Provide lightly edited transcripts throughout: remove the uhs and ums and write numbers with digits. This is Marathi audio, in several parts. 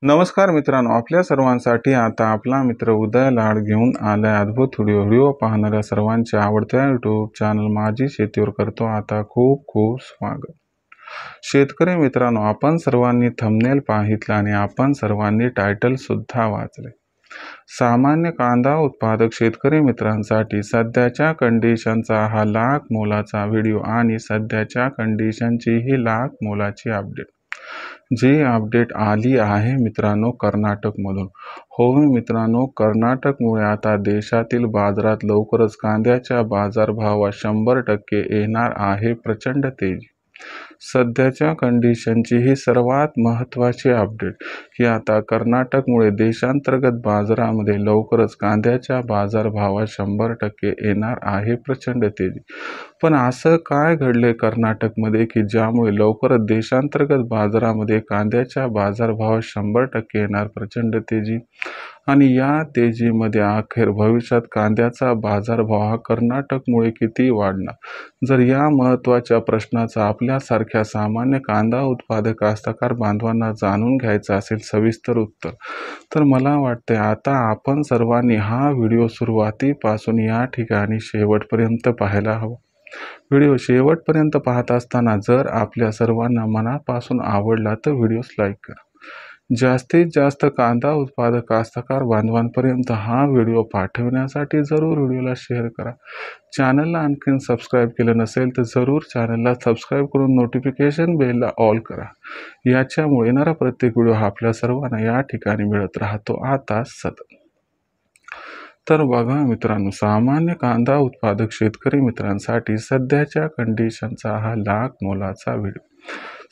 नमस्कार मित्रांनो, आपल्या सर्वांसाठी आता आपला मित्र उदय लाड घेऊन आलाय अद्भुत व्हिडिओ पाहणाऱ्या सर्वांच्या आवडत्या यूट्यूब चॅनल माझी शेतीवर करतो आता खूप खूप स्वागत. शेतकरी मित्रांनो, आपण सर्वांनी थंबनेल पाहितला आणि आपण सर्वांनी टायटल सुद्धा वाचले. सामान्य कांदा उत्पादक शेतकरी मित्रांसाठी सध्याच्या कंडिशनचा हा लाख मोलाचा व्हिडिओ आणि सध्याच्या कंडिशनची ही लाख मोलाची अपडेट. जी अपडेट आली आहे मित्रांनो कर्नाटकमधून. हो मित्रांनो, कर्नाटकमुळे आता देशातील बाजारात लवकरच कांद्याच्या बाजारभावात 100% येणार आहे प्रचंड तेजी. सध्याच्या कंडिशनची ही सर्वात महत्त्वाची अपडेट की आता कर्नाटकमुळे देशांतर्गत बाजारामध्ये लवकरच कांद्याच्या बाजारभावात 100% येणार आहे प्रचंड तेजी. पण असं काय घडले कर्नाटकमध्ये की ज्यामुळे लवकरच देशांतर्गत बाजारामध्ये कांद्याच्या बाजारभावात 100% येणार प्रचंड तेजी. आणि या तेजीमध्ये अखेर भविष्यात कांद्याचा बाजारभाव हा कर्नाटकमुळे किती वाढणार? जर या महत्त्वाच्या प्रश्नाचा आपल्यासारख्या सामान्य कांदा उत्पादक कास्तकार बांधवांना जाणून घ्यायचं असेल सविस्तर उत्तर, तर मला वाटते आता आपण सर्वांनी हा व्हिडिओ सुरुवातीपासून या ठिकाणी शेवटपर्यंत पाहायला हवा. व्हिडिओ शेवटपर्यंत पाहत असताना जर आपल्या सर्वांना मनापासून आवडला तर व्हिडिओस लाईक करा. जास्तीत जास्त कांदा उत्पादक कास्तकार बांधवांपर्यंत हा व्हिडिओ पाठवण्यासाठी जरूर व्हिडिओला शेअर करा. चॅनलला आणखीन सबस्क्राईब केलं नसेल तर जरूर चॅनलला सबस्क्राईब करून नोटिफिकेशन बेलला ऑल करा. याच्यामुळे येणारा प्रत्येक व्हिडिओ हा आपल्या सर्वांना या ठिकाणी मिळत राहतो आता सतत. तर बघा मित्रांनो, सामान्य कांदा उत्पादक शेतकरी मित्रांसाठी सध्याच्या कंडिशनचा हा लाख मोलाचा व्हिडिओ.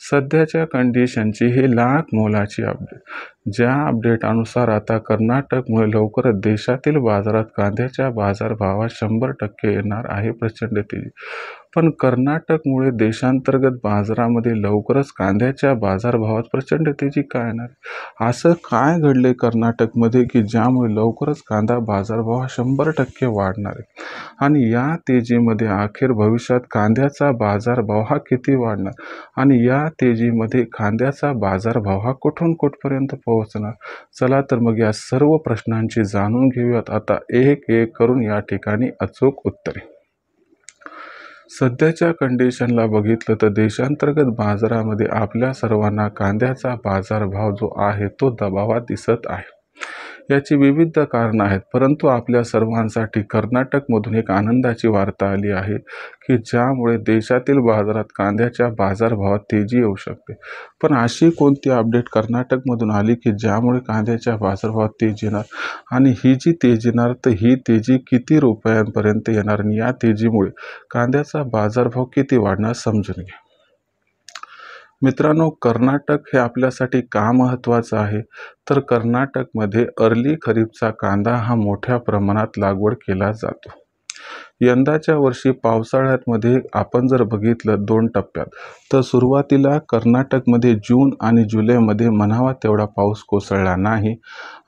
सध्याच्या कंडिशनची ही लाख मोलाची अपडेट. ज्या अपडेट अनुसार आता कर्नाटकमुळे लवकरच देशातील बाजारात कांद्याच्या बाजारभावात 100% येणार आहे प्रचंड तेजी. पण कर्नाटकमुळे देशांतर्गत बाजारामध्ये लवकरच कांद्याच्या बाजारभावात प्रचंड तेजी का येणार? असं काय घडले कर्नाटकमध्ये की ज्यामुळे लवकरच कांदा बाजारभाव 100% वाढणार आहे? आणि या तेजीमध्ये अखेर भविष्यात कांद्याचा बाजारभाव हा किती वाढणार? आणि या तेजीमध्ये कांद्याचा बाजारभाव हा कुठून कुठपर्यंत पोहोचणार? चला तर मग या सर्व प्रश्नांची जाणून घेऊयात आता एक एक करून या ठिकाणी अचूक उत्तरे. सध्याच्या कंडिशनला बघितलं तर देशांतर्गत बाजारामध्ये आपल्या सर्वांना कांद्याचा बाजारभाव जो आहे तो दबावात दिसत आहे. याची विविध कारणं आहेत, परंतु आपल्या सर्वांसाठी कर्नाटकमधून एक आनंदाची वार्ता आली आहे की ज्यामुळे देशातील बाजारात कांद्याच्या बाजारभावात तेजी येऊ शकते. पण अशी कोणती अपडेट कर्नाटकमधून आली की ज्यामुळे कांद्याच्या बाजारभावात तेजी येणार? आणि ही जी तेजी येणार तर ही तेजी किती रुपयांपर्यंत येणार? आणि या तेजीमुळे कांद्याचा बाजारभाव किती वाढणार समजून घ्या. मित्रांनो, कर्नाटक हे आपल्यासाठी का महत्त्वाचं आहे? तर कर्नाटकमध्ये अर्ली खरीपचा कांदा हा मोठ्या प्रमाणात लागवड केला जातो. यंदाच्या वर्षी पावसाळ्यामध्ये आपण जर बघितलं 2 टप्प्यात, तर सुरुवातीला कर्नाटकमध्ये जून आणि जुलैमध्ये म्हणावा तेवढा पाऊस कोसळला नाही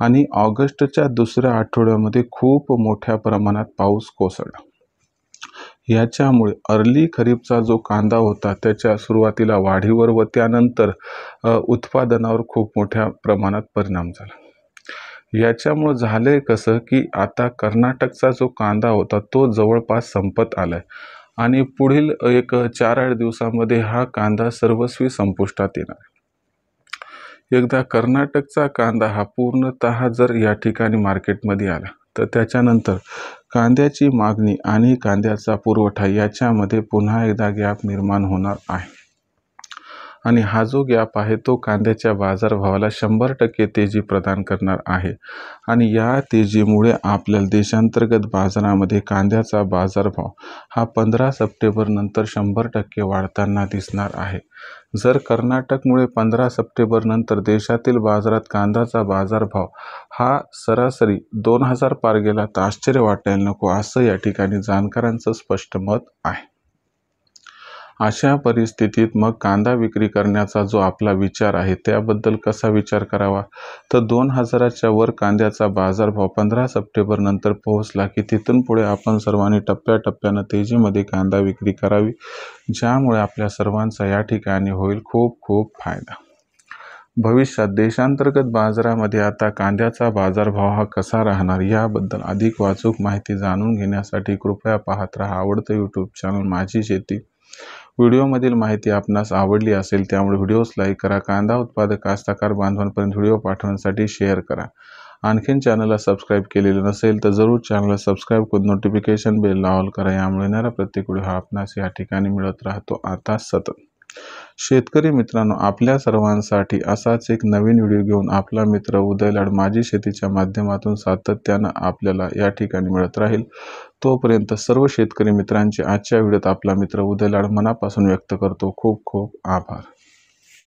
आणि ऑगस्टच्या दुसऱ्या आठवड्यामध्ये खूप मोठ्या प्रमाणात पाऊस कोसळला. याच्यामुळे अर्ली खरीपचा जो कांदा होता त्याच्या सुरुवातीला वाढीवर व त्यानंतर उत्पादनावर खूप मोठ्या प्रमाणात परिणाम झाला. याच्यामुळे झालंय कसं की आता कर्नाटकचा जो कांदा होता तो जवळपास संपत आलाय आणि पुढील एक 4-8 दिवसामध्ये हा कांदा सर्वस्वी संपुष्टात येणार. एकदा कर्नाटकचा कांदा हा पूर्णतः जर या ठिकाणी मार्केटमध्ये आला तर त्याच्यानंतर कांद्याची मागणी आणि कांद्याचा पुरवठा याच्यामध्ये पुन्हा एकदा गॅप निर्माण होणार आहे. आणि हा जो गॅप आहे तो कांद्याच्या बाजारभावाला 100% तेजी प्रदान करणार आहे. आणि या तेजीमुळे आपल्याला देशांतर्गत बाजारामध्ये कांद्याचा बाजारभाव हा 15 सप्टेंबर नंतर 100% वाढताना दिसणार आहे. जर कर्नाटकमुळे 15 सप्टेंबर नंतर देशातील बाजारात कांद्याचा बाजारभाव हा सरासरी 2000 पार गेला तर आश्चर्य वाटायला नको, असं या ठिकाणी जाणकारांचं स्पष्ट मत आहे. अशा परिस्थितीत मग कांदा विक्री करण्याचा जो आपला विचार आहे त्याबद्दल कसा विचार करावा? तर 2000च्या वर कांद्याचा बाजारभाव 15 सप्टेंबर नंतर पोहोचला की तिथून पुढे आपण सर्वांनी टप्प्याटप्प्यानं तेजीमध्ये कांदा विक्री करावी, ज्यामुळे आपल्या सर्वांचा या ठिकाणी होईल खूप खूप फायदा. भविष्यात देशांतर्गत बाजारामध्ये आता कांद्याचा बाजारभाव हा कसा राहणार याबद्दल अधिक अचूक माहिती जाणून घेण्यासाठी कृपया पाहत राहा आवडतं यूट्यूब चॅनल माझी शेती। व्हिडिओमधील माहिती आपणास आवडली असेल त्यामुळे व्हिडिओस लाईक करा, कांदा उत्पादक कास्तकार बांधवांपर्यंत व्हिडिओ पाठवण्यासाठी शेअर करा। आणखीन चॅनलला सबस्क्राईब केलेलं नसेल तर जरूर चॅनलला सबस्क्राईब करून नोटिफिकेशन बेल ऑल करा, यामुळे येणारा प्रत्येक व्हिडिओ हा आपणास या ठिकाणी मिळत राहतो आता सतत। शेतकरी मित्रांनो, आपल्या सर्वांसाठी असाच एक नवीन व्हिडिओ घेऊन आपला मित्र उदय लाड माझी शेतीच्या माध्यमातून सातत्यानं आपल्याला या ठिकाणी मिळत राहील। तोपर्यंत सर्व शेतकरी मित्रांचे आजच्या व्हिडिओत आपला मित्र उदय लाड मनापासून व्यक्त करतो खूप खूप आभार।